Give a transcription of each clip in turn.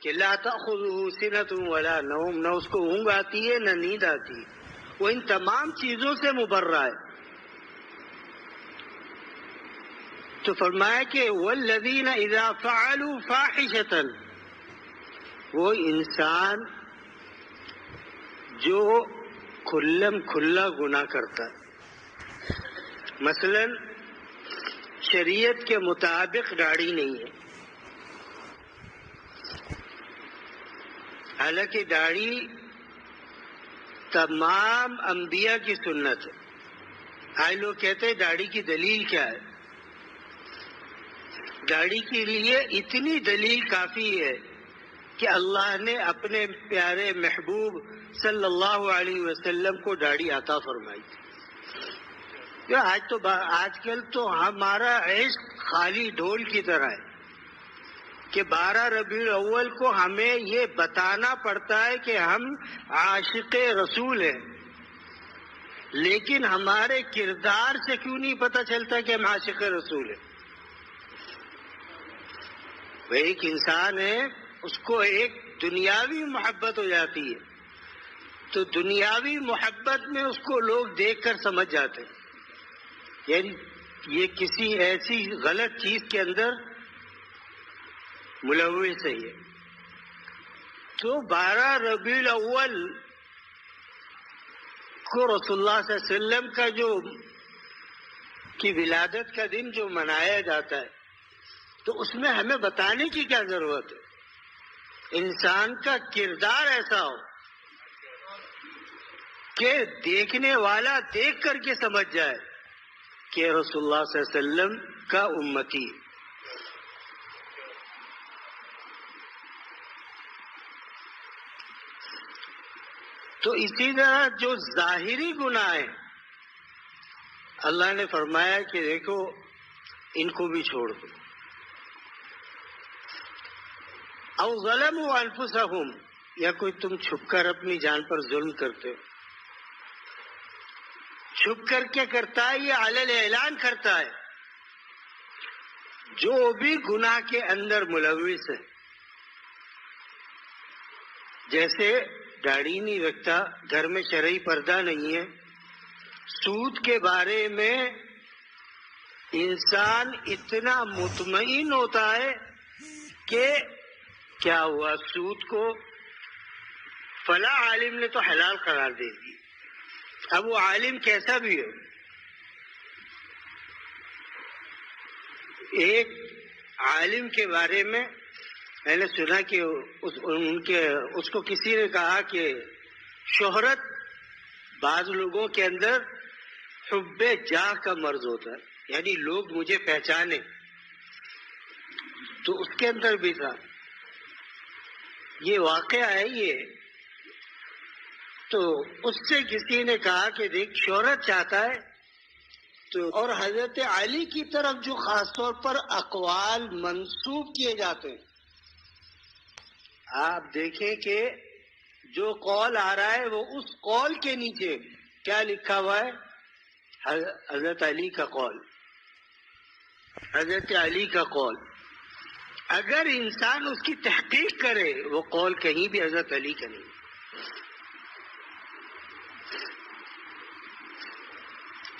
کہ لا تأخذہ سنۃ ولا نوم، نہ اس کو اونگ آتی ہے نہ نیند آتی، وہ ان تمام چیزوں سے مبرہ ہے۔ تو فرمایا کہ والذین اذا فعلوا فاحشۃ، وہ انسان جو کھلم کھلا گناہ کرتا ہے، مثلا شریعت کے مطابق داڑھی نہیں ہے، حالانکہ داڑھی تمام انبیاء کی سنت ہے۔ آج لوگ کہتے ہیں داڑھی کی دلیل کیا ہے؟ داڑھی کے لیے اتنی دلیل کافی ہے کہ اللہ نے اپنے پیارے محبوب صلی اللہ علیہ وسلم کو داڑھی عطا فرمائی تھی۔ آج کل تو ہمارا عشق خالی ڈھول کی طرح ہے کہ 12 ربیع الاول کو ہمیں یہ بتانا پڑتا ہے کہ ہم عاشق رسول ہیں، لیکن ہمارے کردار سے کیوں نہیں پتہ چلتا کہ ہم عاشق رسول ہیں؟ وہ ایک انسان ہے، اس کو ایک دنیاوی محبت ہو جاتی ہے، تو دنیاوی محبت میں اس کو لوگ دیکھ کر سمجھ جاتے ہیں یعنی یہ کسی ایسی غلط چیز کے اندر ملوث ہے یہ۔ تو 12 ربیع الاول کو رسول اللہ صلی اللہ علیہ وسلم کا کی ولادت کا دن جو منایا جاتا ہے، تو اس میں ہمیں بتانے کی کیا ضرورت ہے؟ انسان کا کردار ایسا ہو کہ دیکھنے والا دیکھ کر کے سمجھ جائے کہ رسول اللہ صلی اللہ علیہ وسلم کا امتی ہے۔ تو اسی طرح جو ظاہری گناہ ہیں، اللہ نے فرمایا کہ دیکھو ان کو بھی چھوڑ دو۔ او ظلموا انفسہم، یا کوئی تم چھپ کر اپنی جان پر ظلم کرتے ہو، چھپ کر کیا کرتا ہے؟ یہ علی الاعلان کرتا ہے۔ جو بھی گناہ کے اندر ملوث ہے، جیسے داڑھی نہیں رکھتا، گھر میں شرعی پردہ نہیں ہے، سود کے بارے میں انسان اتنا مطمئن ہوتا ہے کہ کیا ہوا، سود کو فلاں عالم نے تو حلال قرار دے دی، اب وہ عالم کیسا بھی ہو۔ ایک عالم کے بارے میں میں نے سنا کہ اس کو کسی نے کہا کہ شہرت بعض لوگوں کے اندر حب جاہ کا مرض ہوتا ہے، یعنی لوگ مجھے پہچانے، تو اس کے اندر بھی تھا یہ واقعہ ہے یہ۔ تو اس سے کسی نے کہا کہ دیکھ شہرت چاہتا ہے تو، اور حضرت علی کی طرف جو خاص طور پر اقوال منسوب کیے جاتے ہیں، آپ دیکھیں کہ جو قول آ رہا ہے وہ اس قول کے نیچے کیا لکھا ہوا ہے؟ حضرت علی کا قول، حضرت علی کا قول۔ اگر انسان اس کی تحقیق کرے، وہ قول کہیں بھی حضرت علی کا نہیں۔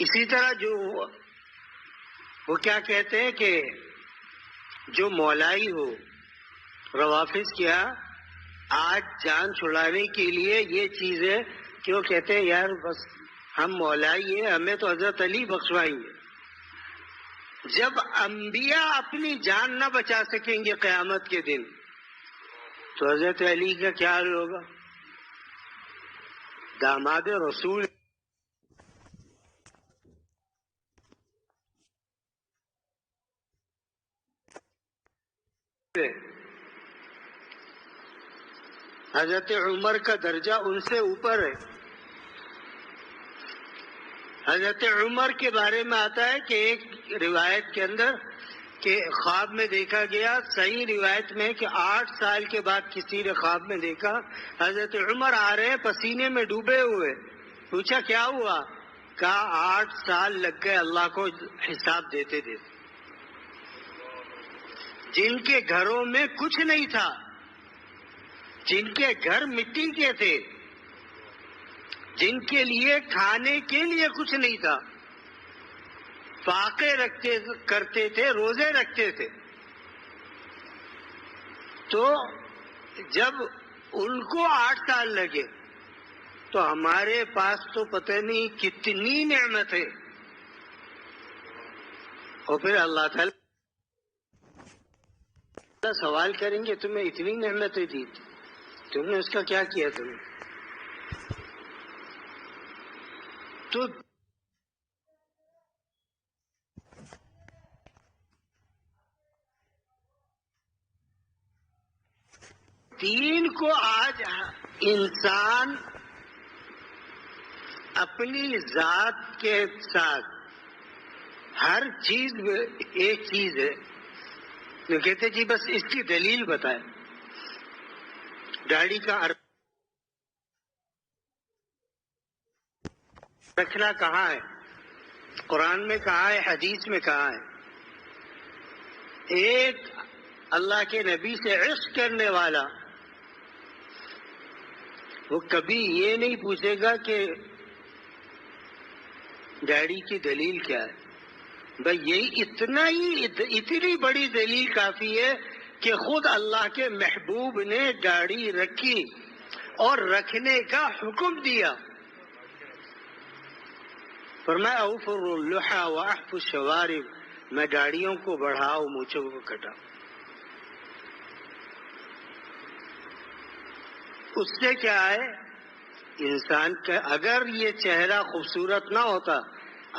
اسی طرح جو وہ کیا کہتے ہیں کہ جو مولائی ہو، روافظ کیا آج جان چھڑانے کے لیے یہ چیزیں کیوں کہتے ہیں؟ یار بس ہم مولائی ہیں، ہمیں تو حضرت علی بخشوائیں گے۔ جب انبیاء اپنی جان نہ بچا سکیں گے قیامت کے دن، تو حضرت علی کا کیا حال ہوگا؟ داماد رسول حضرت عمر کا درجہ ان سے اوپر ہے۔ حضرت عمر کے بارے میں آتا ہے کہ ایک روایت کے اندر کہ خواب میں دیکھا گیا، صحیح روایت میں کہ 8 سال کے بعد کسی نے خواب میں دیکھا حضرت عمر آ رہے ہیں پسینے میں ڈوبے ہوئے۔ پوچھا کیا ہوا؟ کہا 8 سال لگ گئے اللہ کو حساب دیتے دیتے۔ جن کے گھروں میں کچھ نہیں تھا جن کے گھر مٹی کے تھے، جن کے لیے کھانے کے لیے کچھ نہیں تھا، فاقے کرتے تھے، روزے رکھتے تھے، تو جب ان کو 8 سال لگے تو ہمارے پاس تو پتہ نہیں کتنی نعمت ہے، اور پھر اللہ تعالیٰ سوال کریں گے تمہیں اتنی نعمتیں دی تم نے اس کا کیا کیا تمہیں؟ تو دین کو آج انسان اپنی ذات کے ساتھ ہر چیز میں ایک چیز ہے تو کہتے جی بس اس کی دلیل بتائیں، داڑھی کا رکھنا کہاں ہے، قرآن میں کہاں ہے، حدیث میں کہاں ہے؟ ایک اللہ کے نبی سے عشق کرنے والا وہ کبھی یہ نہیں پوچھے گا کہ داڑھی کی دلیل کیا ہے، بھائی یہی اتنی بڑی دلیل کافی ہے کہ خود اللہ کے محبوب نے داڑھی رکھی اور رکھنے کا حکم دیا، فرمایا اوفر اللحى واحف الشوارب، میں داڑھیوں کو بڑھاؤ، مونچھوں کو کٹاؤ۔ اس سے کیا ہے، انسان کا اگر یہ چہرہ خوبصورت نہ ہوتا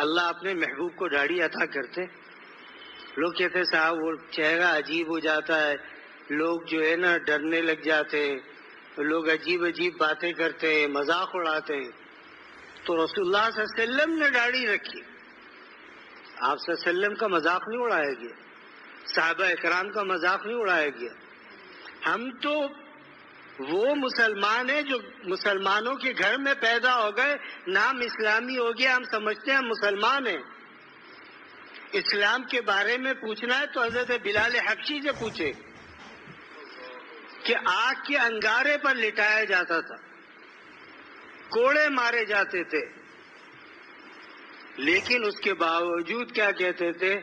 اللہ اپنے محبوب کو داڑھی عطا کرتے؟ لوگ کہتے صاحب وہ چہرہ عجیب ہو جاتا ہے، لوگ جو ہے نا ڈرنے لگ جاتے ہیں، لوگ عجیب عجیب باتیں کرتے ہیں، مذاق اڑاتے ہیں۔ تو رسول اللہ صلی اللہ علیہ وسلم نے داڑھی رکھی، آپ صلی اللہ علیہ وسلم کا مذاق نہیں اڑایا گیا، صحابہ اکرام کا مذاق نہیں اڑایا گیا۔ ہم تو وہ مسلمان ہیں جو مسلمانوں کے گھر میں پیدا ہو گئے، نام اسلامی ہو گیا، ہم سمجھتے ہیں ہم مسلمان ہیں۔ اسلام کے بارے میں پوچھنا ہے تو حضرت بلال حبشی سے پوچھے کہ آگ کے انگارے پر لٹایا جاتا تھا، کوڑے مارے جاتے تھے، لیکن اس کے باوجود کیا کہتے تھے؟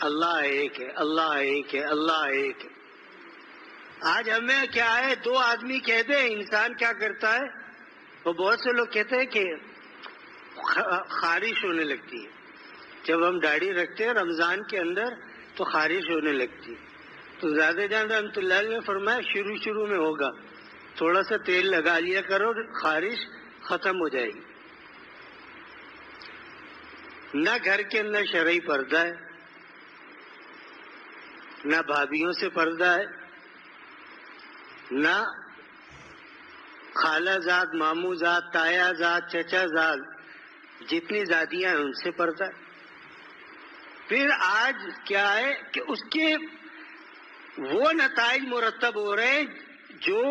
اللہ ایک ہے، اللہ ایک ہے، اللہ ایک ہے۔ آج ہمیں کیا ہے، 2 آدمی کہتے ہیں انسان کیا کرتا ہے، وہ بہت سے لوگ کہتے ہیں کہ خارش ہونے لگتی ہے، جب ہم داڑھی رکھتے ہیں رمضان کے اندر تو خارش ہونے لگتی ہے۔ تو زیادہ جان رحمۃ اللہ علیہ نے فرمایا شروع میں ہوگا، تھوڑا سا تیل لگا لیا کرو، خارش ختم ہو جائے گی۔ نہ گھر کے اندر شرعی پردہ ہے، نہ بھابھیوں سے پردہ ہے، نہ خالہ زاد، ماموں زاد، تایا زاد، چچا زاد، جتنی زادیاں ہیں ان سے پردہ ہے۔ پھر آج کیا ہے کہ اس کے وہ نتائج مرتب ہو رہے ہیں جو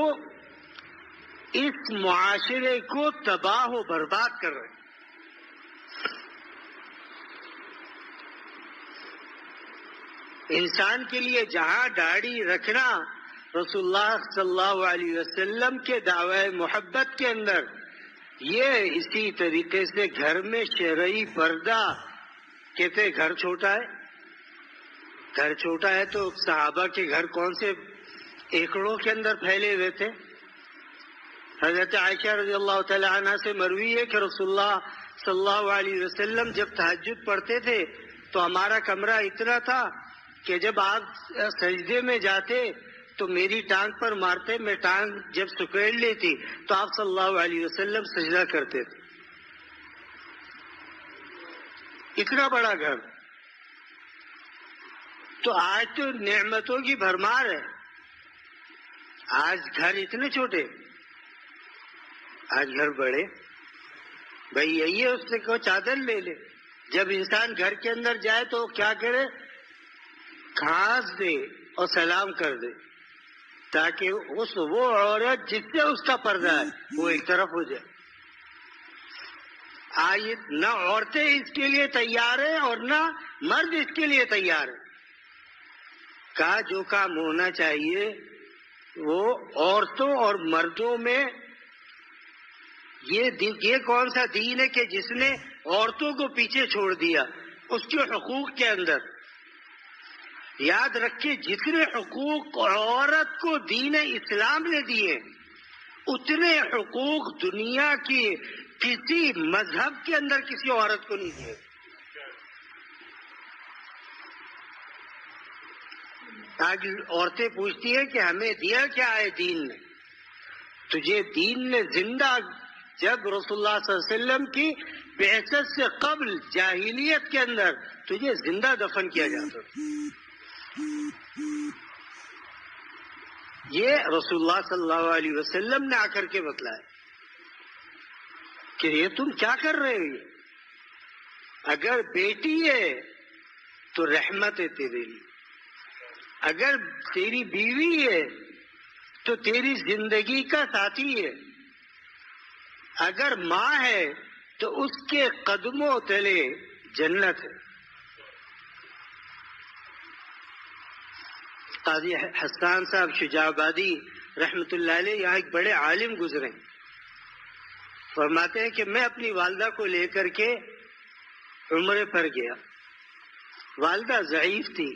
اس معاشرے کو تباہ و برباد کر رہے ہیں۔ انسان کے لیے جہاں داڑھی رکھنا رسول اللہ صلی اللہ علیہ وسلم کے دعوی محبت کے اندر، یہ اسی طریقے سے گھر میں شرعی پردہ، کہتے گھر چھوٹا ہے، گھر چھوٹا ہے تو صحابہ کے گھر کون سے ایکڑوں کے اندر پھیلے ہوئے تھے؟ حضرت عائشہ رضی اللہ تعالی عنہ سے مروی ہے کہ رسول اللہ صلی اللہ علیہ وسلم جب تہجد پڑھتے تھے تو ہمارا کمرہ اتنا تھا کہ جب آپ سجدے میں جاتے تو میری ٹانگ پر مارتے، میں ٹانگ جب سکیڑ لیتی تو آپ صلی اللہ علیہ وسلم سجدہ کرتے تھے۔ اتنا بڑا گھر، تو آج تو نعمتوں کی بھرمار ہے، آج گھر اتنے چھوٹے، آج گھر بڑے۔ بھائی یہی ہے، اس سے کوئی چادر لے لے۔ جب انسان گھر کے اندر جائے تو کیا کرے؟ گھاس دے اور سلام کر دے، تاکہ وہ عورت جس سے اس کا پردہ ہے وہ ایک طرف ہو جائے۔ آج نہ عورتیں اس کے لیے تیار ہیں اور نہ مرد اس کے لیے تیار ہیں۔ جو کام ہونا چاہیے وہ عورتوں اور مردوں میں یہ کون سا دین ہے کہ جس نے عورتوں کو پیچھے چھوڑ دیا اس کے حقوق کے اندر؟ یاد رکھیے جتنے حقوق عورت کو دین اسلام نے دیے اتنے حقوق دنیا کی کسی مذہب کے اندر کسی عورت کو نہیں دیے۔ آج عورتیں پوچھتی ہیں کہ ہمیں دیا کیا ہے دین نے؟ تجھے دین نے زندہ، جب رسول اللہ صلی اللہ علیہ وسلم کی بعثت سے قبل جاہلیت کے اندر تجھے زندہ دفن کیا جاتا تھا۔ یہ رسول اللہ صلی اللہ علیہ وسلم نے آ کر کے بتلایا کہ یہ تم کیا کر رہے ہو؟ اگر بیٹی ہے تو رحمت ہے تیرے لیے، اگر تیری بیوی ہے تو تیری زندگی کا ساتھی ہے، اگر ماں ہے تو اس کے قدموں تلے جنت ہے۔ قاضی حسان صاحب شجاع آبادی رحمت اللہ علیہ یہاں ایک بڑے عالم گزرے، فرماتے ہیں کہ میں اپنی والدہ کو لے کر کے عمرے پر گیا، والدہ ضعیف تھی،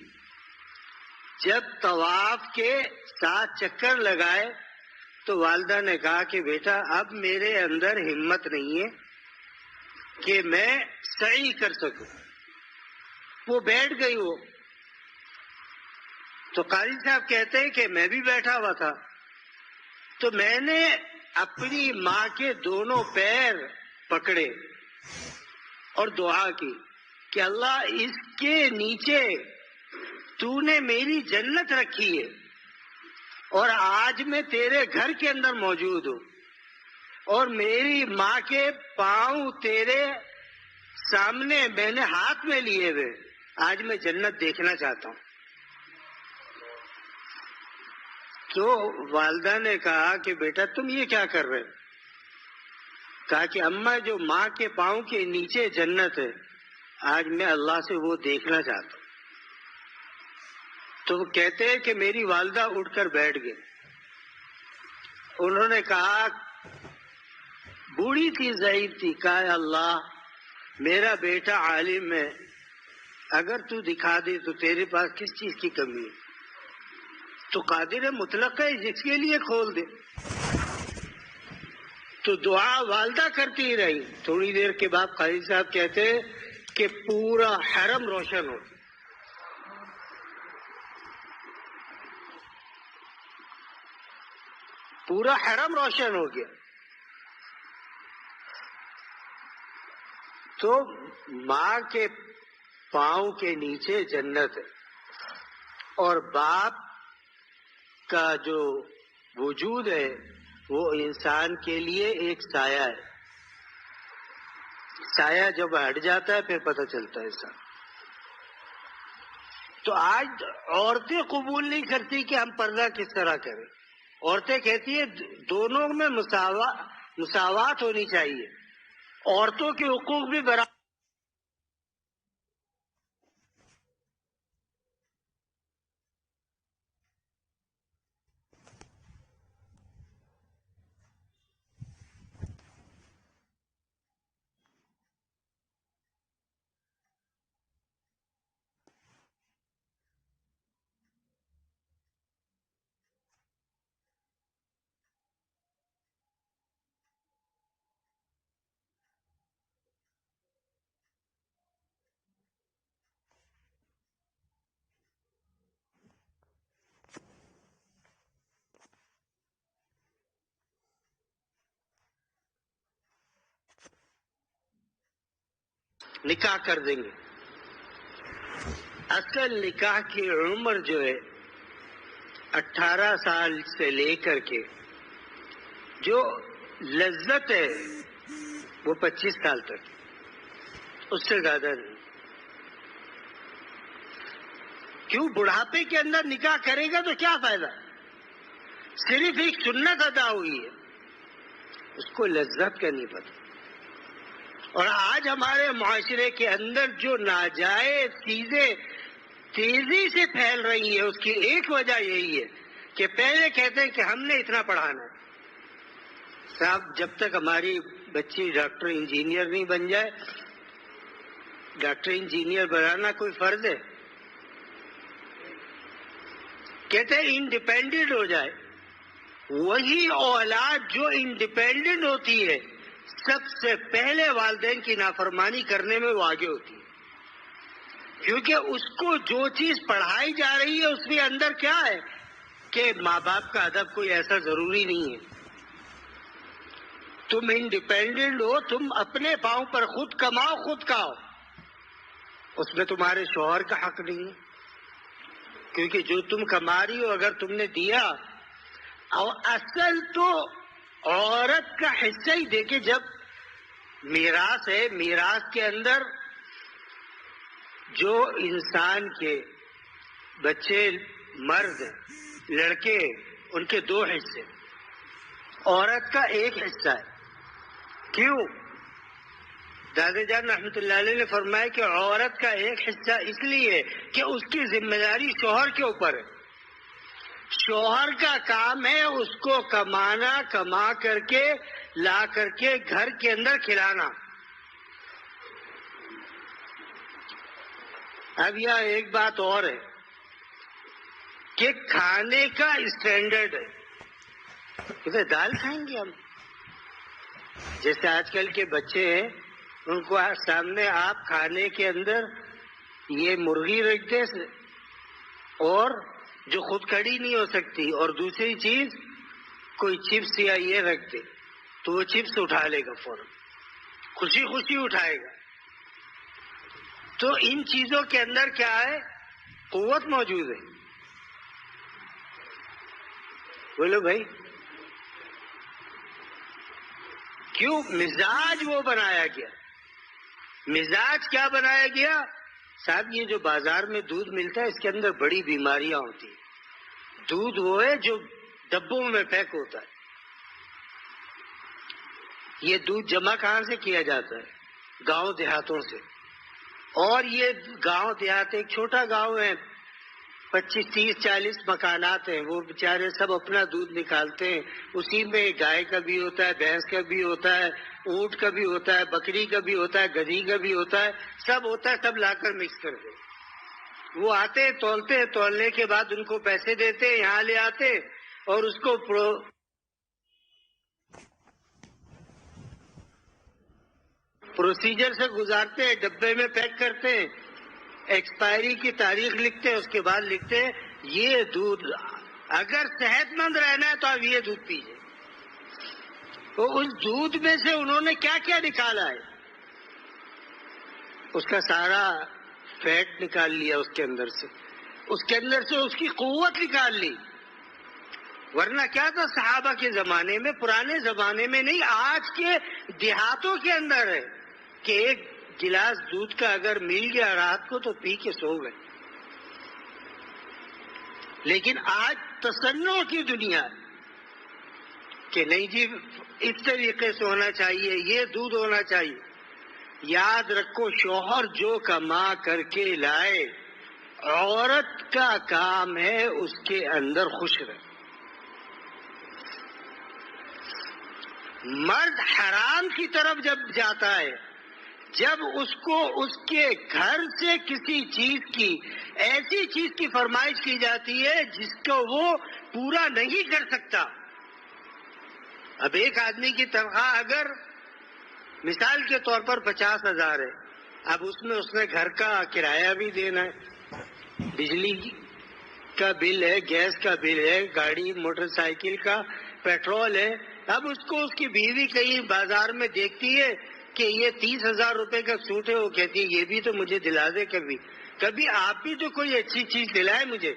جب طواف کے 7 چکر لگائے تو والدہ نے کہا کہ بیٹا اب میرے اندر ہمت نہیں ہے کہ میں سعی کر سکوں۔ وہ بیٹھ گئی، وہ تو قاضی صاحب کہتے ہیں کہ میں بھی بیٹھا ہوا تھا، تو میں نے اپنی ماں کے دونوں پیر پکڑے اور دعا کی کہ اللہ اس کے نیچے تو نے میری جنت رکھی ہے اور آج میں تیرے گھر کے اندر موجود ہوں اور میری ماں کے پاؤں تیرے سامنے میں نے ہاتھ میں لیے ہوئے، آج میں جنت دیکھنا چاہتا ہوں۔ تو والدہ نے کہا کہ بیٹا تم یہ کیا کر رہے؟ کہا کہ اماں جو ماں کے پاؤں کے نیچے جنت ہے آج میں اللہ سے وہ دیکھنا چاہتا ہوں۔ تو وہ کہتے ہیں کہ میری والدہ اٹھ کر بیٹھ گئے، انہوں نے کہا، بوڑھی تھی ضعیف تھی، کہا اللہ میرا بیٹا عالم ہے، اگر تو دکھا دے تو تیرے پاس کس چیز کی کمی ہے؟ تو قادر مطلق ہے جس کے لیے کھول دے۔ تو دعا والدہ کرتی ہی رہی، تھوڑی دیر کے بعد قاضی صاحب کہتے ہیں کہ پورا حرم روشن ہو، پورا حرم روشن ہو گیا۔ تو ماں کے پاؤں کے نیچے جنت ہے اور باپ کا جو وجود ہے وہ انسان کے لیے ایک سایہ ہے، سایہ جب ہٹ جاتا ہے پھر پتہ چلتا ہے انسان۔ تو آج عورتیں قبول نہیں کرتی کہ ہم پردہ کس طرح کریں، عورتیں کہتی ہیں دونوں میں مساوات ہونی چاہیے، عورتوں کے حقوق بھی برابر۔ نکاح کر دیں گے۔ اصل نکاح کی عمر جو ہے 18 سال سے لے کر کے جو لذت ہے وہ 25 سال تک، اس سے زیادہ نہیں۔ کیوں؟ بڑھاپے کے اندر نکاح کرے گا تو کیا فائدہ؟ صرف ایک سنت ادا ہوئی ہے، اس کو لذت کا نہیں پتہ۔ اور آج ہمارے معاشرے کے اندر جو ناجائز چیزیں تیزی سے پھیل رہی ہے اس کی ایک وجہ یہی ہے کہ پہلے کہتے ہیں کہ ہم نے اتنا پڑھانا ہے. صاحب جب تک ہماری بچی ڈاکٹر انجینئر نہیں بن جائے، ڈاکٹر انجینئر بنانا کوئی فرض ہے؟ کہتے ہیں انڈیپینڈنٹ ہو جائے. وہی اولاد جو انڈیپینڈنٹ ہوتی ہے سب سے پہلے والدین کی نافرمانی کرنے میں وہ آگے ہوتی ہے، کیونکہ اس کو جو چیز پڑھائی جا رہی ہے اس کے اندر کیا ہے کہ ماں باپ کا ادب کوئی ایسا ضروری نہیں ہے. تم انڈیپینڈنٹ ہو، تم اپنے پاؤں پر خود کماؤ خود کھاؤ، اس میں تمہارے شوہر کا حق نہیں ہے، کیونکہ جو تم کما رہی ہو اگر تم نے دیا. اور اصل تو عورت کا حصہ ہی دیکھے، جب میراث ہے، میراث کے اندر جو انسان کے بچے مرد لڑکے ان کے 2 حصے، عورت کا 1 حصہ ہے. کیوں؟ دادا جان رحمۃ اللہ علیہ نے فرمایا کہ عورت کا 1 حصہ اس لیے کہ اس کی ذمہ داری شوہر کے اوپر ہے. شوہر کا کام ہے اس کو کمانا، کما کر کے لا کر کے گھر کے اندر کھلانا. اب یہاں ایک بات اور ہے کہ کھانے کا اسٹینڈرڈ ہے. کہتے دال کھائیں گے ہم، جیسے آج کل کے بچے ہیں ان کو سامنے آپ کھانے کے اندر یہ مرغی رکھ دیں اور جو خود کھڑی نہیں ہو سکتی، اور دوسری چیز کوئی چپس یا یہ رکھ دے تو وہ چپس اٹھا لے گا فوراً، خوشی خوشی اٹھائے گا. تو ان چیزوں کے اندر کیا ہے؟ قوت موجود ہے. بولو بھائی، کیوں؟ مزاج وہ بنایا گیا. مزاج کیا بنایا گیا؟ صاحب یہ جو بازار میں دودھ ملتا ہے اس کے اندر بڑی بیماریاں ہوتی ہیں. دودھ وہ ہے جو ڈبوں میں پیک ہوتا ہے. یہ دودھ جمع کہاں سے کیا جاتا ہے؟ گاؤں دیہاتوں سے. اور یہ گاؤں دیہات ایک چھوٹا گاؤں ہے، 25 30 40 مکانات ہیں، وہ بیچارے سب اپنا دودھ نکالتے ہیں. اسی میں گائے کا بھی ہوتا ہے، بھینس کا بھی ہوتا ہے، اونٹ کا بھی ہوتا ہے، بکری کا بھی ہوتا ہے، گدھی کا بھی ہوتا ہے، سب ہوتا ہے، سب لا کر مکس کر دیں. وہ آتے تولتے، تولنے کے بعد ان کو پیسے دیتے، یہاں لے آتے اور اس کو پروسیجر سے گزارتے ہیں، ڈبے میں پیک کرتے ہیں، ایکسپائری کی تاریخ لکھتے ہیں، اس کے بعد لکھتے ہیں یہ دودھ اگر صحت مند رہنا ہے تو آپ یہ دودھ پیجیے. تو اس دودھ میں سے انہوں نے کیا کیا نکالا ہے؟ اس کا سارا فیٹ نکال لیا، اس کے اندر سے اس کی قوت نکال لی. ورنہ کیا تھا صحابہ کے زمانے میں، پرانے زمانے میں نہیں، آج کے دیہاتوں کے اندر ہے کہ ایک گلاس دودھ کا اگر مل گیا رات کو تو پی کے سو گئے. لیکن آج تصنع کی دنیا کہ نہیں جی اس طریقے سے ہونا چاہیے، یہ دودھ ہونا چاہیے. یاد رکھو شوہر جو کما کر کے لائے، عورت کا کام ہے اس کے اندر خوش رہے. مرد حرام کی طرف جب جاتا ہے، جب اس کو اس کے گھر سے کسی چیز کی، ایسی چیز کی فرمائش کی جاتی ہے جس کو وہ پورا نہیں کر سکتا. اب ایک آدمی کی تنخواہ اگر مثال کے طور پر 50,000 ہے، اب اس نے گھر کا کرایہ بھی دینا ہے، بجلی کا بل ہے، گیس کا بل ہے، گاڑی موٹر سائیکل کا پیٹرول ہے. اب اس کو اس کی بیوی کہیں بازار میں دیکھتی ہے کہ یہ 30,000 روپے کا سوٹ ہے، وہ کہتی ہے یہ بھی تو مجھے دلا دے، کبھی آپ بھی تو کوئی اچھی چیز دلائے مجھے.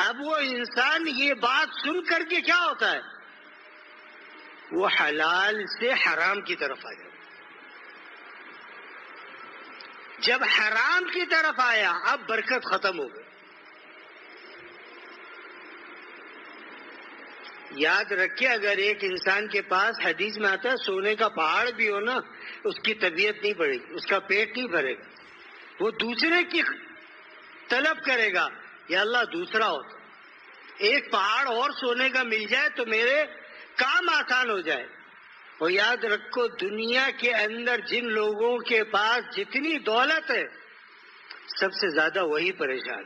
اب وہ انسان یہ بات سن کر کے کیا ہوتا ہے؟ وہ حلال سے حرام کی طرف آ جائے. جب حرام کی طرف آیا اب برکت ختم ہو گئی. یاد رکھے اگر ایک انسان کے پاس، حدیث میں آتا ہے سونے کا پہاڑ بھی ہو نا، اس کی طبیعت نہیں بڑھے گی، اس کا پیٹ نہیں بھرے گا، وہ دوسرے کی طلب کرے گا، یا اللہ دوسرا ہوتا. ایک پہاڑ اور سونے کا مل جائے تو میرے کام آسان ہو جائے. اور یاد رکھو دنیا کے اندر جن لوگوں کے پاس جتنی دولت ہے سب سے زیادہ وہی پریشان.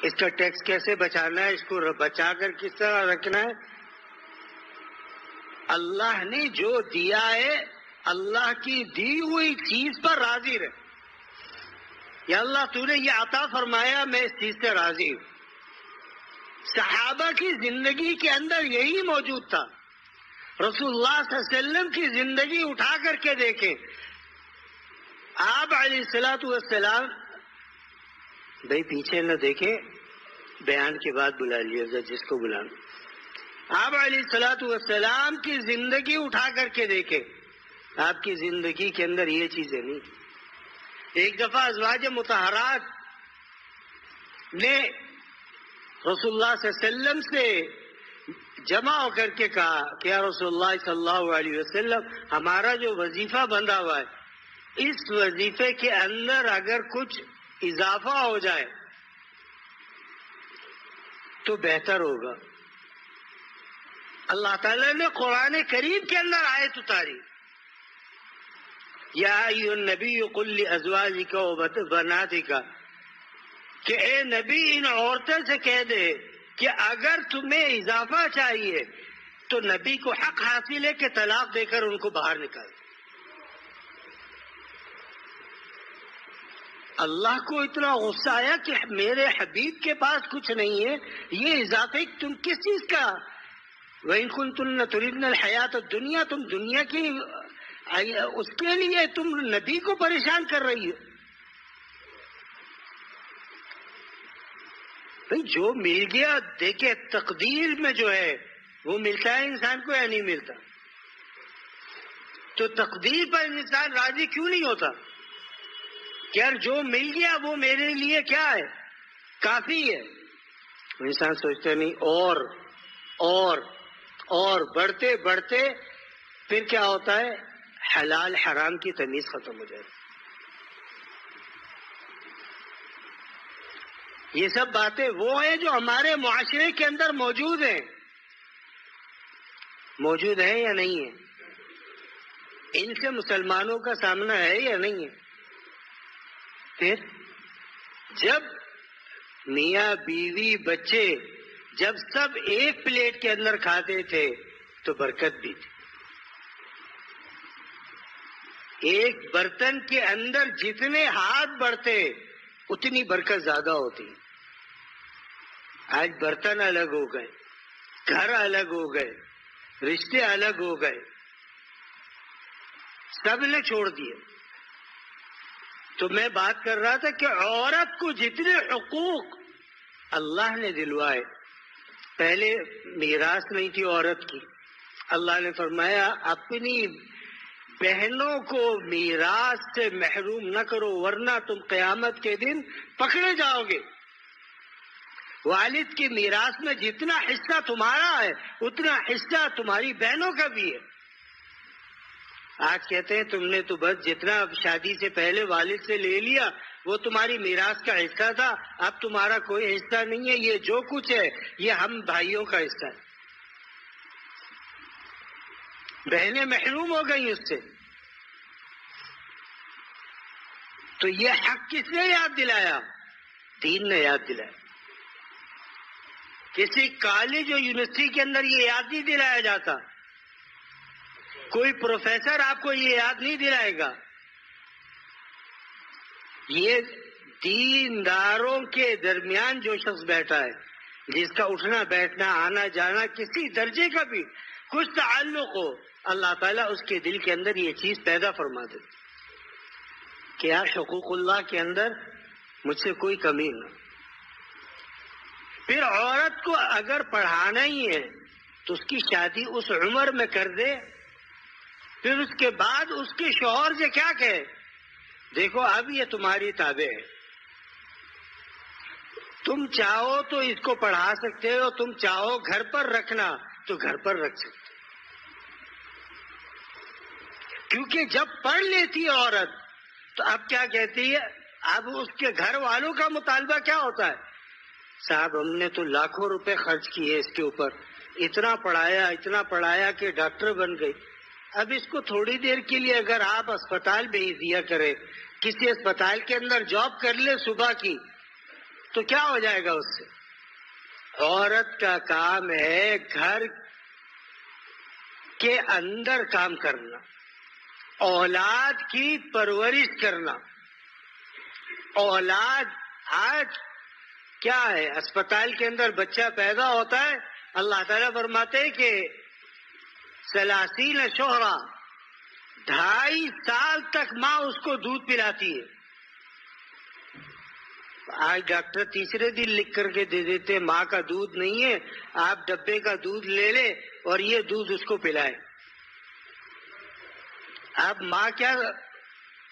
اس کا ٹیکس کیسے بچانا ہے, اس کو بچا کر کس طرح رکھنا ہے. اللہ نے جو دیا ہے اللہ کی دی ہوئی چیز پر راضی رہے. یا اللہ تو نے یہ عطا فرمایا, میں اس چیز سے راضی ہوں. صحابہ کی زندگی کے اندر یہی موجود تھا. رسول اللہ صلی اللہ علیہ وسلم کی زندگی اٹھا کر کے دیکھیں. آپ علیہ الصلوۃ والسلام, بھائی پیچھے نہ دیکھیں, بیان کے بعد بلا لیے جس کو بلانا. آپ علیہ الصلوۃ والسلام کی زندگی اٹھا کر کے دیکھیں, آپ کی زندگی کے اندر یہ چیزیں نہیں. ایک دفعہ ازواج مطہرات نے رسول اللہ صلی اللہ علیہ وسلم سے جمع ہو کر کے کہا کہ یا رسول اللہ صلی اللہ علیہ وسلم, ہمارا جو وظیفہ بندھا ہوا ہے اس وظیفے کے اندر اگر کچھ اضافہ ہو جائے تو بہتر ہوگا. اللہ تعالیٰ نے قرآن کریم کے اندر آیت اتاری, یا ایھا النبی قل لازواجک وبناتک, کہ اے نبی ان عورتوں سے کہہ دے کہ اگر تمہیں اضافہ چاہیے تو نبی کو حق حاصل ہے کہ طلاق دے کر ان کو باہر نکال. اللہ کو اتنا غصہ آیا کہ میرے حبیب کے پاس کچھ نہیں ہے, یہ اضافے تم کس چیز کا. وَإِن كُنتُنَّ تُرِدْنَ الْحَيَاةَ الدُّنْيَا, تم دنیا کی اس کے لیے تم نبی کو پریشان کر رہی ہو. بھئی جو مل گیا, دیکھیں تقدیر میں جو ہے وہ ملتا ہے انسان کو یا نہیں ملتا. تو تقدیر پر انسان راضی کیوں نہیں ہوتا کہ یار جو مل گیا وہ میرے لیے کیا ہے, کافی ہے. انسان سوچتا نہیں اور بڑھتے بڑھتے پھر کیا ہوتا ہے, حلال حرام کی تمیز ختم ہو جائے. یہ سب باتیں وہ ہیں جو ہمارے معاشرے کے اندر موجود ہیں یا نہیں ہیں. ان سے مسلمانوں کا سامنا ہے یا نہیں ہے. پھر جب میاں بیوی بچے جب سب ایک پلیٹ کے اندر کھاتے تھے تو برکت بھی تھی. ایک برتن کے اندر جتنے ہاتھ بڑھتے اتنی برکت زیادہ ہوتی. آج برتن الگ ہو گئے, گھر الگ ہو گئے, رشتے الگ ہو گئے, سب نے چھوڑ دیے. تو میں بات کر رہا تھا کہ عورت کو جتنے حقوق اللہ نے دلوائے, پہلے میراث نہیں تھی عورت کی, اللہ نے فرمایا اپنی بہنوں کو میراث سے محروم نہ کرو ورنہ تم قیامت کے دن پکڑے جاؤ گے. والد کی میراث میں جتنا حصہ تمہارا ہے اتنا حصہ تمہاری بہنوں کا بھی ہے. آج کہتے ہیں تم نے تو بس جتنا شادی سے پہلے والد سے لے لیا وہ تمہاری میراث کا حصہ تھا, اب تمہارا کوئی حصہ نہیں ہے, یہ جو کچھ ہے یہ ہم بھائیوں کا حصہ ہے. بہنیں محروم ہو گئی اس سے. تو یہ حق کس نے یاد دلایا؟ دین نے یاد دلایا. کسی کالج اور یونیورسٹی کے اندر یہ یاد نہیں دلایا جاتا, کوئی پروفیسر آپ کو یہ یاد نہیں دلائے گا. یہ دینداروں کے درمیان جو شخص بیٹھا ہے جس کا اٹھنا بیٹھنا آنا جانا کسی درجے کا بھی کچھ تعلق ہو, اللہ تعالیٰ اس کے دل کے اندر یہ چیز پیدا فرما دے کہ یار حقوق اللہ کے اندر مجھ سے کوئی کمی نہ. پھر عورت کو اگر پڑھانا ہی ہے تو اس کی شادی اس عمر میں کر دے, پھر اس کے بعد اس کے شوہر سے کیا کہے, دیکھو اب یہ تمہاری تابع ہے, تم چاہو تو اس کو پڑھا سکتے ہو, تم چاہو گھر پر رکھنا تو گھر پر رکھ سکتے. کیونکہ جب پڑھ لیتی ہے عورت تو اب کیا کہتی ہے, اب اس کے گھر والوں کا مطالبہ کیا ہوتا ہے, صاحب ہم نے تو لاکھوں روپے خرچ کیے اس کے اوپر، اتنا پڑھایا کہ ڈاکٹر بن گئی. اب اس کو تھوڑی دیر کے لیے اگر آپ اسپتال بھیج دیا کرے، کسی اسپتال کے اندر جاب کر لے صبح کی، تو کیا ہو جائے گا اس سے؟ عورت کا کام ہے گھر کے اندر کام کرنا، اولاد کی پرورش کرنا. اولاد آج کیا ہے، اسپتال کے اندر بچہ پیدا ہوتا ہے، اللہ تعالیٰ فرماتے ہیں کہ 30 شہرا، 2.5 سال تک ماں اس کو دودھ پلاتی ہے. آج ڈاکٹر تیسرے دن لکھ کر کے دے دیتے ماں کا دودھ نہیں ہے، آپ ڈبے کا دودھ لے لے اور یہ دودھ اس کو پلائے. اب ماں کیا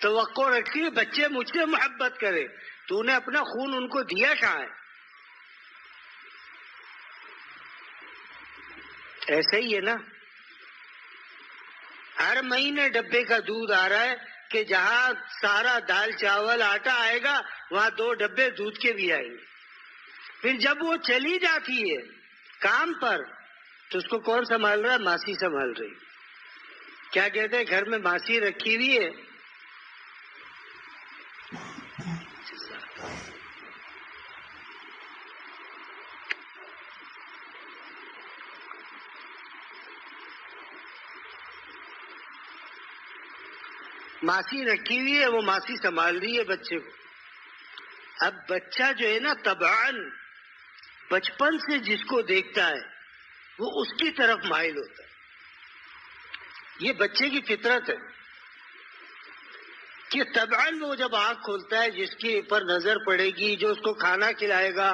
توقع رکھتی ہے؟ بچے مجھ سے محبت کرے. تو نے اپنا خون ان کو دیا کہاں ہے؟ ایسا ہی ہے نا، ہر مہینے ڈبے کا دودھ آ رہا ہے کہ جہاں سارا دال چاول آٹا آئے گا وہاں 2 ڈبے دودھ کے بھی آئیں گے. پھر جب وہ چلی جاتی ہے کام پر تو اس کو کون سنبھال رہا ہے؟ ماسی سنبھال رہی. کیا کہتے ہیں، گھر میں ماسی رکھی ہوئی ہے. ماسی رکھی ہوئی ہے، وہ ماسی سنبھال رہی ہے بچے کو. اب بچہ جو ہے نا طبعاً بچپن سے جس کو دیکھتا ہے وہ اس کی طرف مائل ہوتا ہے. یہ بچے کی فطرت ہے کہ طبعاً وہ جب آنکھ کھولتا ہے جس کے اوپر نظر پڑے گی، جو اس کو کھانا کھلائے گا.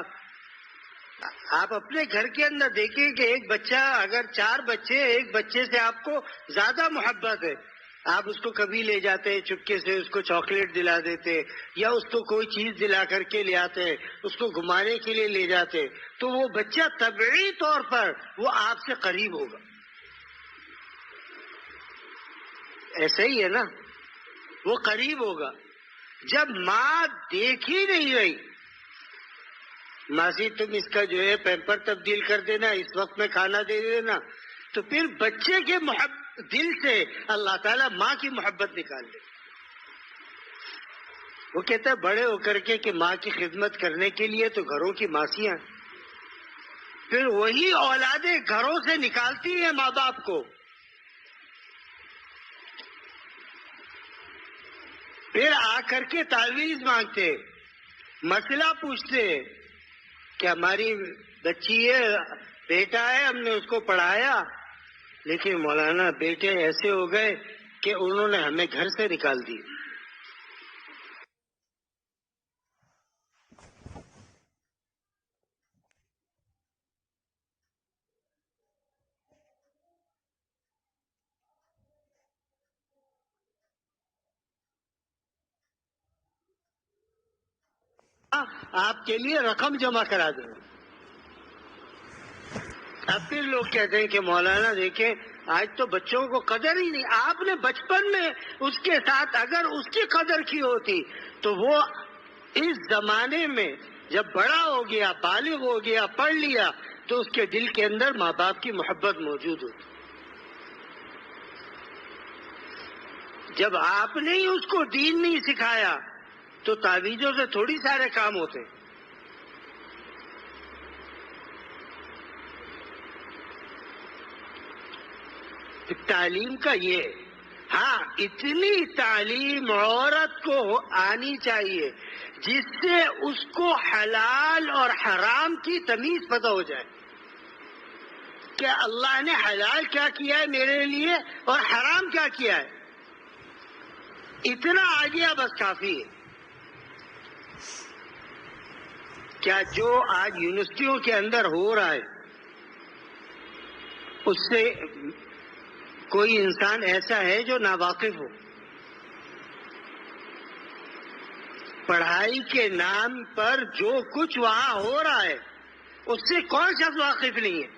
آپ اپنے گھر کے اندر دیکھیں کہ ایک بچہ، اگر 4 بچے، ایک بچے سے آپ کو زیادہ محبت ہے، آپ اس کو کبھی لے جاتے، چپکے سے اس کو چاکلیٹ دلا دیتے یا اس کو کوئی چیز دلا کر کے لے آتے، اس کو گھمانے کے لیے لے جاتے، تو وہ بچہ طبعی طور پر وہ آپ سے قریب ہوگا. ایسا ہی ہے نا، وہ قریب ہوگا. جب ماں دیکھ ہی نہیں رہی، ماسی تم اس کا جو ہے پیمپر تبدیل کر دینا، اس وقت میں کھانا دے دینا، تو پھر بچے کے دل سے اللہ تعالیٰ ماں کی محبت نکال لے. وہ کہتا ہے بڑے ہو کر کے کہ ماں کی خدمت کرنے کے لیے تو گھروں کی ماسیاں، پھر وہی اولادیں گھروں سے نکالتی ہیں ماں باپ کو. پھر آ کر کے تعویذ مانگتے، مسئلہ پوچھتے کہ ہماری بچی ہے، بیٹا ہے، ہم نے اس کو پڑھایا، لیکن مولانا بیٹے ایسے ہو گئے کہ انہوں نے ہمیں گھر سے نکال دی. آپ کے لیے رقم جمع کرا دیں. اب پھر لوگ کہتے ہیں کہ مولانا دیکھیں آج تو بچوں کو قدر ہی نہیں. آپ نے بچپن میں اس کے ساتھ اگر اس کی قدر کی ہوتی تو وہ اس زمانے میں جب بڑا ہو گیا، بالغ ہو گیا، پڑھ لیا، تو اس کے دل کے اندر ماں باپ کی محبت موجود ہوتی. جب آپ نے ہی اس کو دین نہیں سکھایا تو تعویذوں سے تھوڑی سارے کام ہوتے. تعلیم کا یہ، ہاں اتنی تعلیم عورت کو آنی چاہیے جس سے اس کو حلال اور حرام کی تمیز پتہ ہو جائے کہ اللہ نے حلال کیا کیا ہے میرے لیے اور حرام کیا کیا ہے. اتنا آ گیا بس کافی ہے. کیا جو آج یونیورسٹیوں کے اندر ہو رہا ہے اس سے کوئی انسان ایسا ہے جو ناواقف ہو؟ پڑھائی کے نام پر جو کچھ وہاں ہو رہا ہے اس سے کون شخص واقف نہیں ہے؟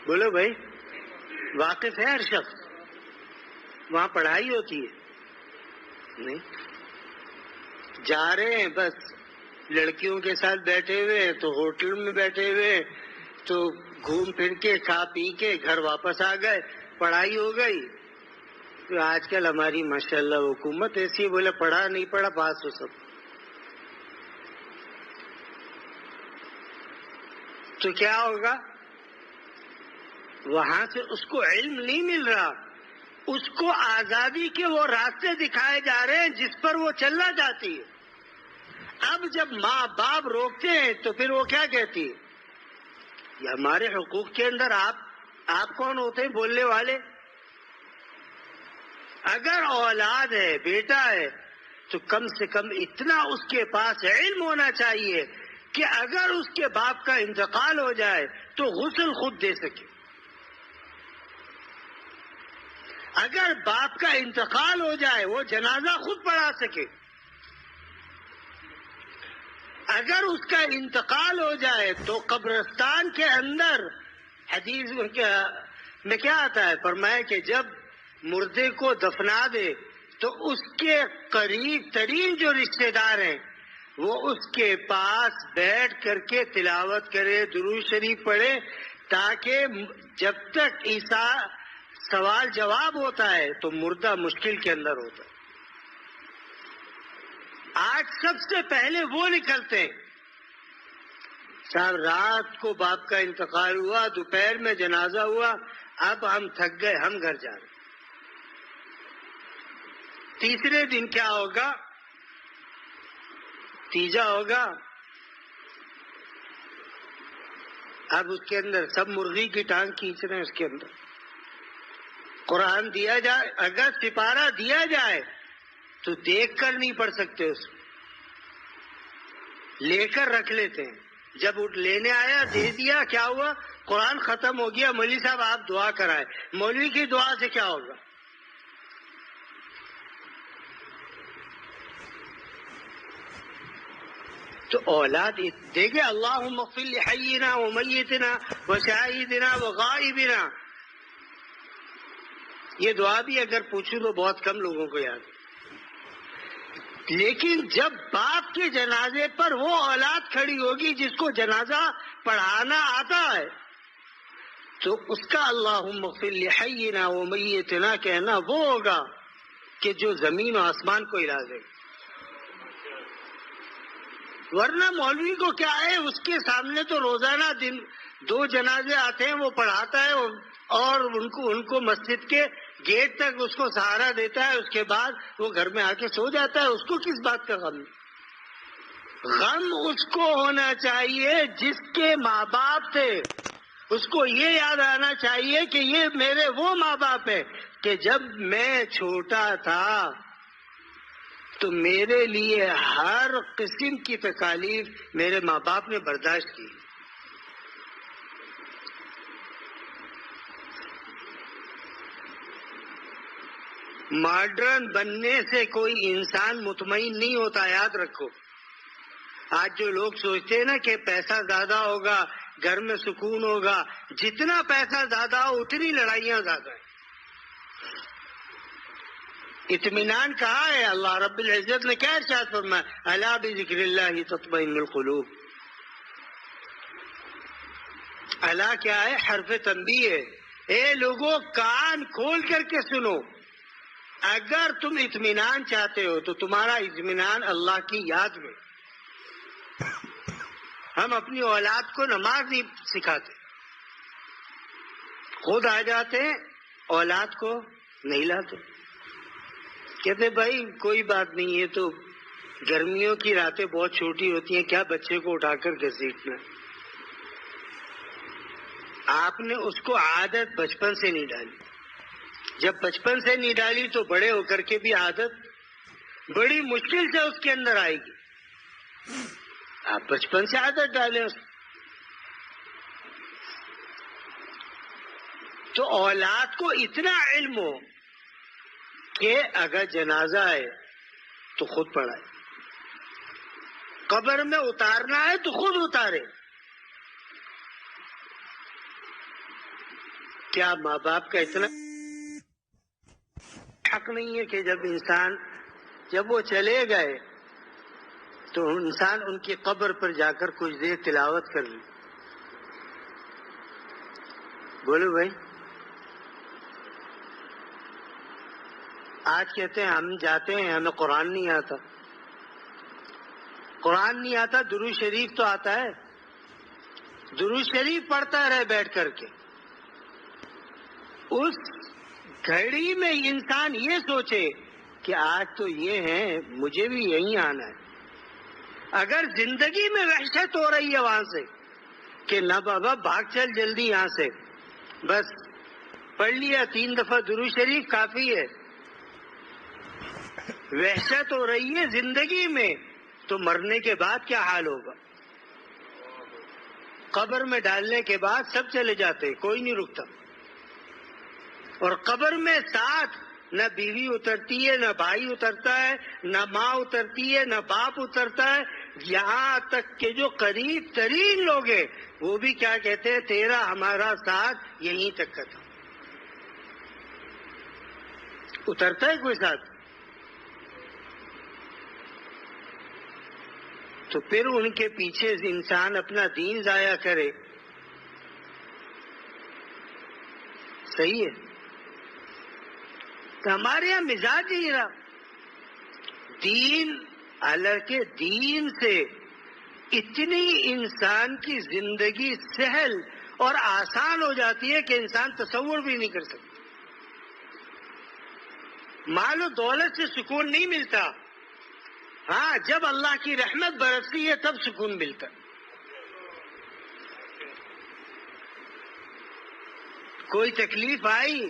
بولو بھائی، واقف ہے ہر شخص. وہاں پڑھائی ہوتی ہے نہیں. جا رہے ہیں بس لڑکیوں کے ساتھ بیٹھے ہوئے ہیں، تو ہوٹل میں بیٹھے ہوئے ہیں، تو گھوم پھر کے کھا پی کے گھر واپس آ گئے، پڑھائی ہو گئی۔ تو آج کل ہماری ماشاءاللہ حکومت ایسی ہے، بولے پڑھا نہیں پڑھا پاس ہو سب۔ تو کیا ہوگا؟ وہاں سے اس کو علم نہیں مل رہا، اس کو آزادی کے وہ راستے دکھائے جا رہے ہیں جس پر وہ چلنا چاہتی ہے۔ اب جب ماں باپ روکتے ہیں تو پھر وہ کیا کہتی ہے؟ یہ ہمارے حقوق کے اندر آپ کون ہوتے ہیں بولنے والے؟ اگر اولاد ہے، بیٹا ہے، تو کم سے کم اتنا اس کے پاس علم ہونا چاہیے کہ اگر اس کے باپ کا انتقال ہو جائے تو غسل خود دے سکے، اگر باپ کا انتقال ہو جائے وہ جنازہ خود پڑھا سکے، اگر اس کا انتقال ہو جائے تو قبرستان کے اندر حدیث میں کیا آتا ہے، فرمایا کہ جب مردے کو دفنا دے تو اس کے قریب ترین جو رشتہ دار ہیں وہ اس کے پاس بیٹھ کر کے تلاوت کرے، درود شریف پڑھے، تاکہ جب تک عیسیٰ سوال جواب ہوتا ہے تو مردہ مشکل کے اندر ہوتا ہے۔ آج سب سے پہلے وہ نکلتے ہیں، صاحب رات کو باپ کا انتقال ہوا، دوپہر میں جنازہ ہوا، اب ہم تھک گئے، ہم گھر جا رہے۔ تیسرے دن کیا ہوگا؟ تیجا ہوگا، اب اس کے اندر سب مرغی کی ٹانگ کھینچ رہے ہیں، اس کے اندر قرآن دیا جائے، اگر سپارہ دیا جائے تو دیکھ کر نہیں پڑھ سکتے، اس لے کر رکھ لیتے ہیں، جب لینے آیا دے دیا، کیا ہوا؟ قرآن ختم ہو گیا، مولوی صاحب آپ دعا کرائے، مولوی کی دعا سے کیا ہوگا؟ تو اولاد دیکھے، اللہم اغفر لحینا ومیتنا وشاہدنا وغائبنا، یہ دعا بھی اگر پوچھوں تو بہت کم لوگوں کو یاد ہے، لیکن جب باپ کے جنازے پر وہ اولاد کھڑی ہوگی جس کو جنازہ پڑھانا آتا ہے، تو اس کا اللہم اغفر لحینا ومیتنا کہنا وہ ہوگا کہ جو زمین و آسمان کو ہلا دے۔ ورنہ مولوی کو کیا ہے، اس کے سامنے تو روزانہ دن 2 جنازے آتے ہیں، وہ پڑھاتا ہے اور ان کو مسجد کے گیٹ تک اس کو سہارا دیتا ہے، اس کے بعد وہ گھر میں آ کے سو جاتا ہے۔ اس کو کس بات کا غم؟ غم اس کو ہونا چاہیے جس کے ماں باپ تھے، اس کو یہ یاد آنا چاہیے کہ یہ میرے وہ ماں باپ ہیں کہ جب میں چھوٹا تھا تو میرے لیے ہر قسم کی تکالیف میرے ماں باپ نے برداشت کی۔ ماڈرن بننے سے کوئی انسان مطمئن نہیں ہوتا، یاد رکھو۔ آج جو لوگ سوچتے ہیں نا کہ پیسہ زیادہ ہوگا، گھر میں سکون ہوگا، جتنا پیسہ زیادہ ہو اتنی لڑائیاں زیادہ ہیں۔ اطمینان کہاں ہے؟ اللہ رب العزت نے کیا ارشاد فرمایا؟ الا بذکر اللہ تطمئن القلوب۔ الا کیا ہے؟ حرف تنبیہ ہے، اے لوگوں کان کھول کر کے سنو، اگر تم اطمینان چاہتے ہو تو تمہارا اطمینان اللہ کی یاد میں۔ ہم اپنی اولاد کو نماز نہیں سکھاتے، خود آ جاتے ہیں، اولاد کو نہیں لاتے، کہتے بھائی کوئی بات نہیں ہے، تو گرمیوں کی راتیں بہت چھوٹی ہوتی ہیں، کیا بچے کو اٹھا کر گھسیٹنا۔ آپ نے اس کو عادت بچپن سے نہیں ڈالی، جب بچپن سے نہیں ڈالی تو بڑے ہو کر کے بھی عادت بڑی مشکل سے اس کے اندر آئے گی۔ آپ بچپن سے عادت ڈالیں اس کو۔ تو اولاد کو اتنا علم ہو کہ اگر جنازہ ہے تو خود پڑھائے، قبر میں اتارنا ہے تو خود اتارے۔ کیا ماں باپ کا اتنا حق نہیں ہے کہ جب وہ چلے گئے تو انسان ان کی قبر پر جا کر کچھ دیر تلاوت کر لے. بولو بھائی. آج کہتے ہیں ہم جاتے ہیں ہمیں قرآن نہیں آتا. قرآن نہیں آتا، درود شریف تو آتا ہے. درود شریف پڑھتا رہے بیٹھ کر کے. اس گھڑی میں انسان یہ سوچے کہ آج تو یہ ہے، مجھے بھی یہیں آنا ہے. اگر زندگی میں وحشت ہو رہی ہے وہاں سے کہ نہ بابا بھاگ چل جلدی یہاں سے، بس پڑھ لیا 3 دفعہ درود شریف کافی ہے. وحشت ہو رہی ہے زندگی میں، تو مرنے کے بعد کیا حال ہوگا؟ قبر میں ڈالنے کے بعد سب چلے جاتے، کوئی نہیں رکتا. اور قبر میں ساتھ نہ بیوی اترتی ہے، نہ بھائی اترتا ہے، نہ ماں اترتی ہے، نہ باپ اترتا ہے. یہاں تک کہ جو قریب ترین لوگ ہیں وہ بھی کیا کہتے ہیں، تیرا ہمارا ساتھ یہیں تک کا تھا. اترتا ہے کوئی ساتھ؟ تو پھر ان کے پیچھے انسان اپنا دین ضائع کرے، صحیح ہے؟ تو ہمارے یہاں مزاج ہی رہا. دین، حالانکہ دین سے اتنی انسان کی زندگی سہل اور آسان ہو جاتی ہے کہ انسان تصور بھی نہیں کر سکتا. مال و دولت سے سکون نہیں ملتا، ہاں جب اللہ کی رحمت برستی ہے تب سکون ملتا. کوئی تکلیف آئی،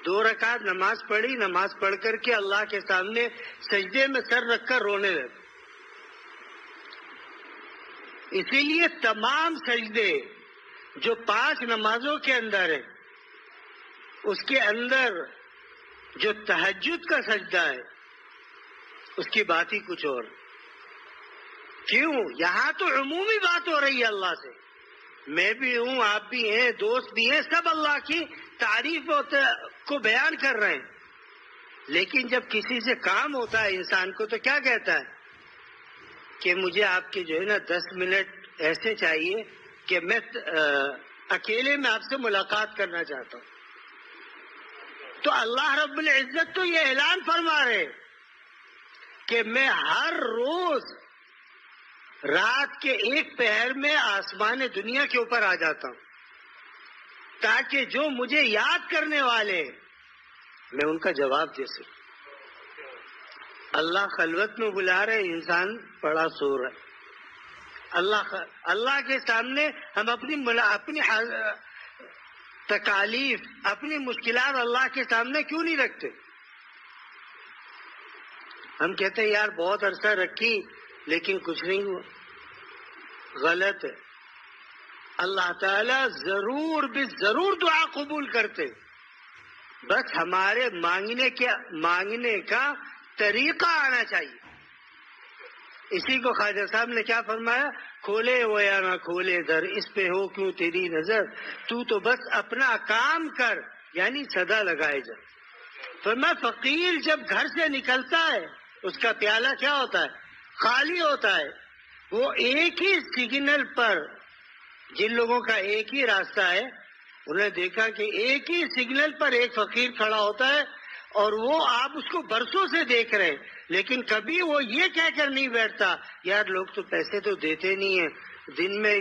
2 رکعت نماز پڑھی، نماز پڑھ کر کے اللہ کے سامنے سجدے میں سر رکھ کر رونے لگے. اسی لیے تمام سجدے جو 5 نمازوں کے اندر ہیں، اس کے اندر جو تہجد کا سجدہ ہے اس کی بات ہی کچھ اور. کیوں؟ یہاں تو عمومی بات ہو رہی ہے اللہ سے. میں بھی ہوں، آپ بھی ہیں، دوست بھی ہیں، سب اللہ کی تعریف کو بیان کر رہے ہیں. لیکن جب کسی سے کام ہوتا ہے انسان کو تو کیا کہتا ہے کہ مجھے آپ کے جو ہے نا 10 منٹ ایسے چاہیے کہ میں اکیلے میں آپ سے ملاقات کرنا چاہتا ہوں. تو اللہ رب العزت تو یہ اعلان فرما رہے کہ میں ہر روز رات کے 1 پہر میں آسمان دنیا کے اوپر آ جاتا ہوں تاکہ جو مجھے یاد کرنے والے میں ان کا جواب دے سکوں. اللہ خلوت میں بلا رہے، انسان بڑا سو رہا ہے. اللہ کے سامنے ہم اپنی تکالیف، اپنی مشکلات اللہ کے سامنے کیوں نہیں رکھتے؟ ہم کہتے ہیں یار بہت عرصہ رکھی لیکن کچھ نہیں ہوا. غلط ہے. اللہ تعالیٰ ضرور بھی ضرور دعا قبول کرتے، بس ہمارے مانگنے کا طریقہ آنا چاہیے. اسی کو خواجہ صاحب نے کیا فرمایا، کھولے ہو یا نہ کھولے در، اس پہ ہو کیوں تیری نظر، تو بس اپنا کام کر، یعنی صدا لگائے جا. فرمایا فقیر جب گھر سے نکلتا ہے اس کا پیالہ کیا ہوتا ہے؟ خالی ہوتا ہے. وہ ایک ہی سگنل پر، جن لوگوں کا ایک ہی راستہ ہے انہوں نے دیکھا کہ ایک ہی سگنل پر ایک فقیر کھڑا ہوتا ہے اور وہ آپ اس کو برسوں سے دیکھ رہے ہیں، لیکن کبھی وہ یہ کہہ کر نہیں بیٹھتا یار لوگ تو پیسے تو دیتے نہیں ہیں، دن میں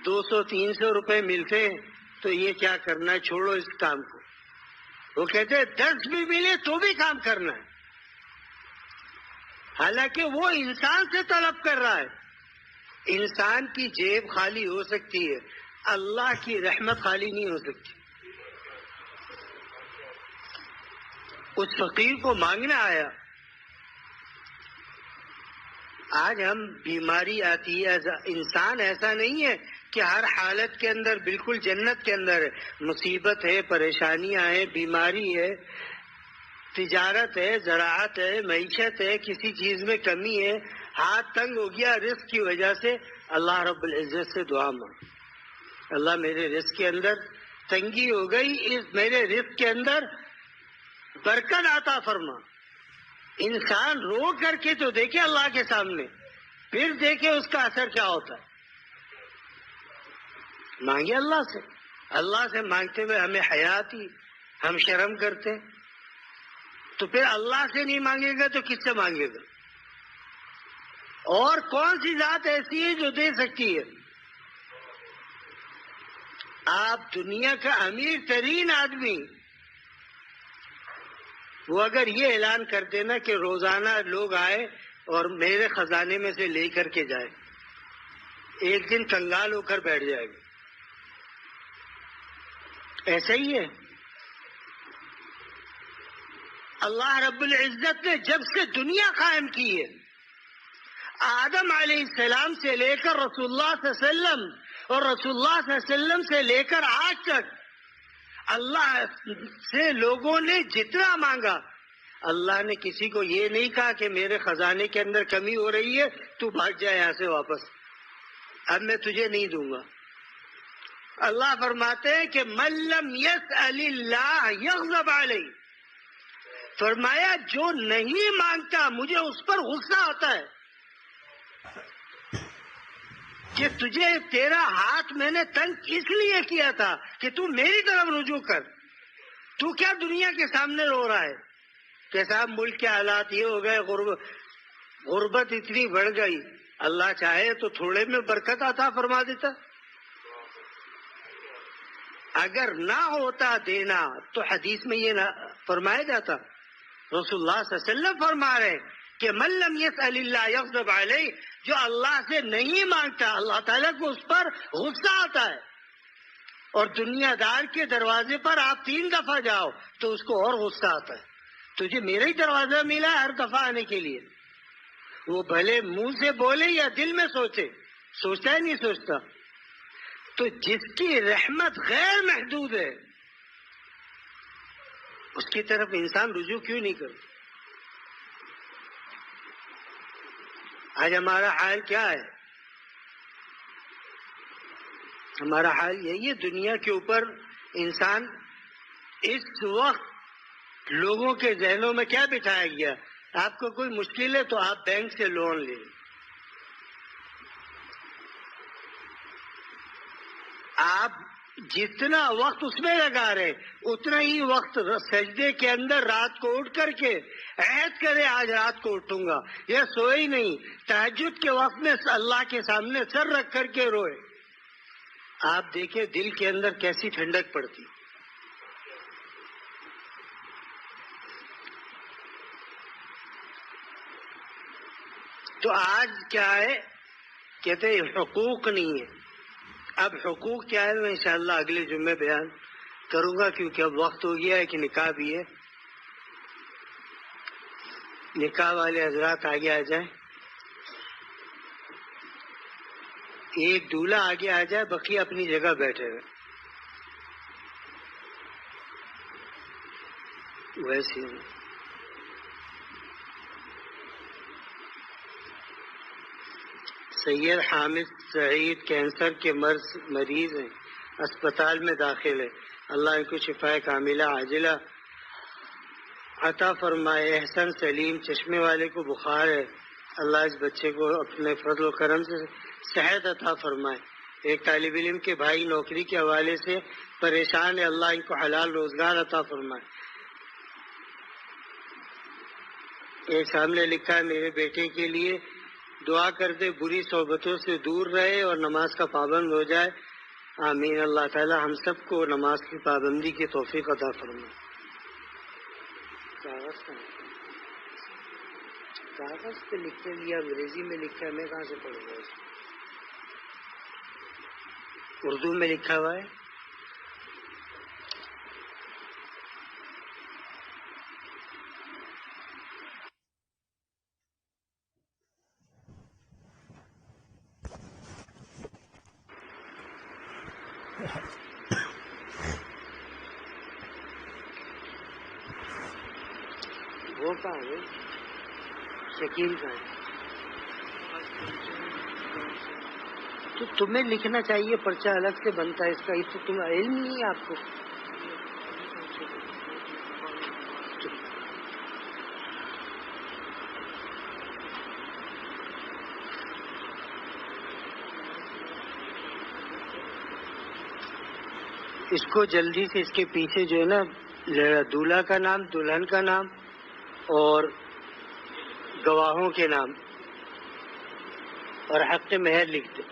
200-300 روپے ملتے ہیں تو یہ کیا کرنا ہے، چھوڑو اس کام کو. وہ کہتے ہیں 10 بھی ملے تو بھی کام کرنا ہے. حالانکہ وہ انسان سے طلب کر رہا ہے. انسان کی جیب خالی ہو سکتی ہے، اللہ کی رحمت خالی نہیں ہو سکتی. اس فقیر کو مانگنا آیا. آج ہم بیماری آتی ہے، انسان ایسا نہیں ہے کہ ہر حالت کے اندر بالکل جنت کے اندر ہے. مصیبت ہے، پریشانیاں ہیں، بیماری ہے، تجارت ہے، زراعت ہے، معیشت ہے، کسی چیز میں کمی ہے، ہاتھ تنگ ہو گیا رزق کی وجہ سے، اللہ رب العزت سے دعا مانگ، اللہ میرے رزق کے اندر تنگی ہو گئی، اس میرے رزق کے اندر برکت عطا فرما. انسان رو کر کے تو دیکھے اللہ کے سامنے، پھر دیکھے اس کا اثر کیا ہوتا ہے. مانگے اللہ سے. اللہ سے مانگتے ہوئے ہمیں حیا آتی، ہم شرم کرتے، تو پھر اللہ سے نہیں مانگے گا تو کس سے مانگے گا؟ اور کون سی ذات ایسی ہے جو دے سکتی ہے؟ آپ دنیا کا امیر ترین آدمی، وہ اگر یہ اعلان کر دینا کہ روزانہ لوگ آئے اور میرے خزانے میں سے لے کر کے جائے، ایک دن کنگال ہو کر بیٹھ جائے گا. ایسا ہی ہے. اللہ رب العزت نے جب سے دنیا قائم کی ہے، آدم علیہ السلام سے لے کر رسول اللہ صلی اللہ علیہ وسلم اور رسول اللہ صلی اللہ علیہ وسلم سے لے کر آج تک اللہ سے لوگوں نے جتنا مانگا، اللہ نے کسی کو یہ نہیں کہا کہ میرے خزانے کے اندر کمی ہو رہی ہے تو بھاگ جائے یہاں سے واپس، اب میں تجھے نہیں دوں گا. اللہ فرماتے ہیں کہ من لم یسأل اللہ یغضب علیہ، فرمایا جو نہیں مانگتا مجھے اس پر غصہ آتا ہے کہ تجھے تیرا ہاتھ میں نے تنگ اس لیے کیا تھا کہ تو میری طرف رجوع کر. تو کیا دنیا کے سامنے رو رہا ہے کہ صاحب ملک کے حالات یہ ہو گئے، غربت اتنی بڑھ گئی. اللہ چاہے تو تھوڑے میں برکت عطا فرما دیتا. اگر نہ ہوتا دینا تو حدیث میں یہ نہ فرمایا جاتا. رسول اللہ صلی اللہ علیہ وسلم فرما رہے کہ من لم یسأل اللہ یغضب علیہ، جو اللہ سے نہیں مانگتا اللہ تعالیٰ کو اس پر غصہ آتا ہے. اور دنیا دار کے دروازے پر آپ 3 دفعہ جاؤ تو اس کو اور غصہ آتا ہے. تجھے میرا ہی دروازہ ملا ہر دفعہ آنے کے لیے. وہ بھلے منہ سے بولے یا دل میں سوچے، سوچتا ہے نہیں سوچتا. تو جس کی رحمت غیر محدود ہے اس کی طرف انسان رجوع کیوں نہیں کرتا؟ آج ہمارا حال کیا ہے؟ ہمارا حال یہی ہے. دنیا کے اوپر انسان اس وقت لوگوں کے ذہنوں میں کیا بٹھایا گیا؟ آپ کو کوئی مشکل ہے تو آپ بینک سے لون لیں. آپ جتنا وقت اس میں لگا رہے اتنا ہی وقت سجدے کے اندر رات کو اٹھ کر کے عہد کرے آج رات کو اٹھوں گا، یہ سوئے ہی نہیں. تہجد کے وقت میں اللہ کے سامنے سر رکھ کر کے روئے. آپ دیکھیں دل کے اندر کیسی ٹھنڈک پڑتی. تو آج کیا ہے؟ کہتے ہیں حقوق نہیں ہے. اب حقوق کیا ہے میں انشاءاللہ اگلے جمعے بیان کروں گا، کیونکہ اب وقت ہو گیا ہے کہ نکاح بھی ہے. نکاح والے حضرات آگے آ جائیں. ایک دولہا آگے آ جائے، بقیہ اپنی جگہ بیٹھے ہوئے. ویسے سید حامد سعید کینسر کے مریض ہیں، اسپتال میں داخل ہے. اللہ ان کو شفا کاملہ عاجلہ عطا فرمائے. احسن سلیم چشمے والے کو بخار ہے، اللہ اس بچے کو اپنے فضل و کرم سے صحت عطا فرمائے. ایک طالب علم کے بھائی نوکری کے حوالے سے پریشان ہے، اللہ ان کو حلال روزگار عطا فرمائے. ایک سامنے لکھا ہے میرے بیٹے کے لیے دعا کر دے، بری صحبتوں سے دور رہے اور نماز کا پابند ہو جائے. آمین. اللہ تعالی ہم سب کو نماز کی پابندی کی توفیق عطا فرمائے. کاغذ پہ لکھ کے لیا، انگریزی میں لکھا ہے، میں کہاں سے پڑھوں گا؟ اردو میں لکھا ہوا ہے. وہ کہاں ہے؟ شکیل کہاں ہے؟ تو تمہیں لکھنا چاہیے، پرچہ الگ سے بنتا ہے اس کا. اس تم علم نہیں ہے آپ کو. اس کو جلدی سے اس کے پیچھے جو ہے نا دولہا کا نام، دلہن کا نام اور گواہوں کے نام اور حق مہر لکھ دیں۔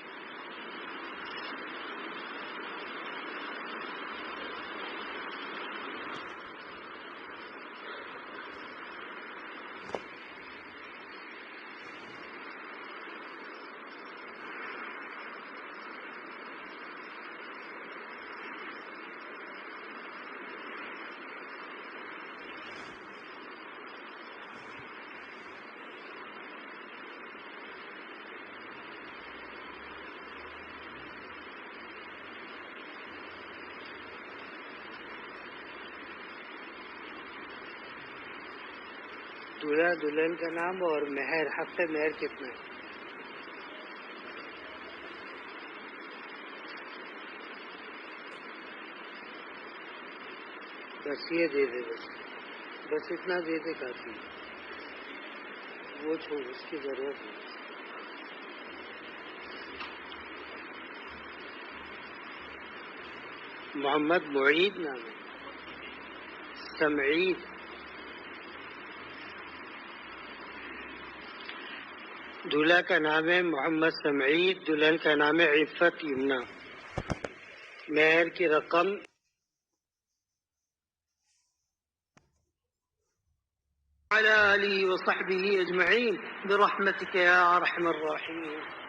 دولہا دلہن کا نام اور مہر، حق مہر کتنا ہے؟ بس یہ دے دے، بس اتنا دے دے کافی، وہ چھوڑ، اس کی ضرورت نہیں۔ محمد معید نام ہے، سمعید، دولہا کا نام ہے محمد سمعید، دلہن کا نام ہے عفت یمنا، مہر کی رقم على آله وصحبه أجمعين برحمتك يا أرحم الراحمين۔